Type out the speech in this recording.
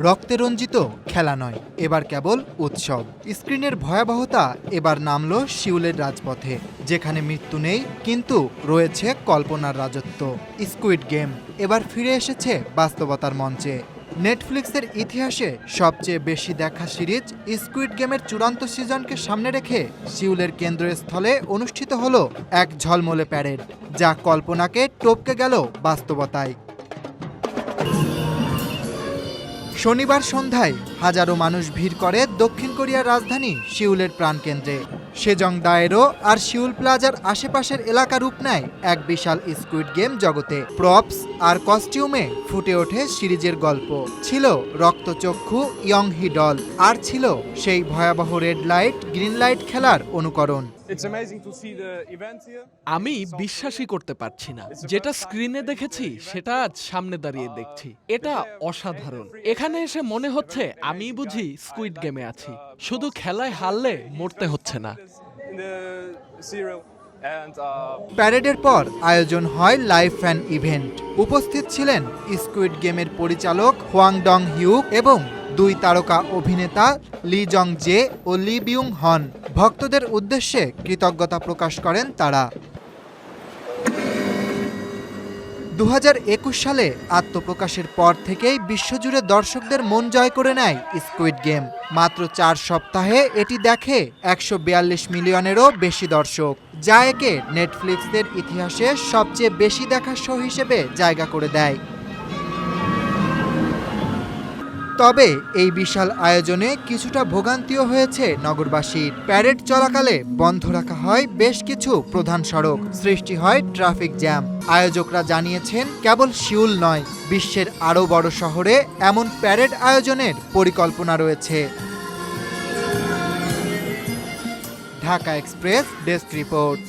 রক্তে রঞ্জিত খেলা নয়, এবার কেবল উৎসব। স্ক্রিনের ভয়াবহতা এবার নামল শিউলের রাজপথে, যেখানে মৃত্যু নেই কিন্তু রয়েছে কল্পনার রাজত্ব। স্কুইড গেম এবার ফিরে এসেছে বাস্তবতার মঞ্চে। নেটফ্লিক্সের ইতিহাসে সবচেয়ে বেশি দেখা সিরিজ স্কুইড গেমের চূড়ান্ত সিজনকে সামনে রেখে শিউলের কেন্দ্রস্থলে অনুষ্ঠিত হল এক ঝলমলে প্যারেড, যা কল্পনাকে টপকে গেল বাস্তবতায়। শনিবার সন্ধ্যায় হাজারো মানুষ ভিড় করে দক্ষিণ কোরিয়ার রাজধানী সিউলের প্রাণকেন্দ্রে। সেজং দায়েরো আর সিউল প্লাজার আশেপাশের এলাকা রূপ নেয় এক বিশাল স্কুইড গেম জগতে। প্রপস আর কস্টিউমে ফুটে ওঠে সিরিজের গল্প, ছিল রক্তচক্ষু ইয়ং হি ডল, আর ছিল সেই ভয়াবহ রেড লাইট গ্রিন লাইট খেলার অনুকরণ। আমি বিশ্বাসই করতে পারছি না, যেটা স্ক্রিনে দেখেছি সেটা আজ সামনে দাঁড়িয়ে দেখছি। এটা অসাধারণ। এখানে এসে মনে হচ্ছে আমি বুঝি স্কুইড গেমে আছি, শুধু খেলায় হারলে মরতে হচ্ছে না। প্যারেডের পর আয়োজন হয় লাইভ ফ্যান ইভেন্ট। উপস্থিত ছিলেন স্কুইড গেমের পরিচালক হোয়াং ডং হিউক এবং দুই তারকা অভিনেতা লি জং জে ও লি বিউং হন। ভক্তদের উদ্দেশ্যে কৃতজ্ঞতা প্রকাশ করেন তারা। 2021 সালে আত্মপ্রকাশের পর থেকেই বিশ্বজুড়ে দর্শকদের মন জয় করে নেয় স্কুইড গেম। মাত্র 4 সপ্তাহে এটি দেখে 142 মিলিয়নেরও বেশি দর্শক, যা একে নেটফ্লিক্সের ইতিহাসে সবচেয়ে বেশি দেখা শো হিসেবে জায়গা করে দেয়। তবে এই বিশাল আয়োজনে কিছুটা ভোগান্তিও হয়েছে নগরবাসীর। প্যারেড চলাকালে বন্ধ রাখা হয় বেশ কিছু প্রধান সড়ক, সৃষ্টি হয় ট্রাফিক জ্যাম। আয়োজকরা জানিয়েছেন, কেবল সিউল নয়, বিশ্বের আরও বড় শহরে এমন প্যারেড আয়োজনের পরিকল্পনা রয়েছে। Dhaka express desk report.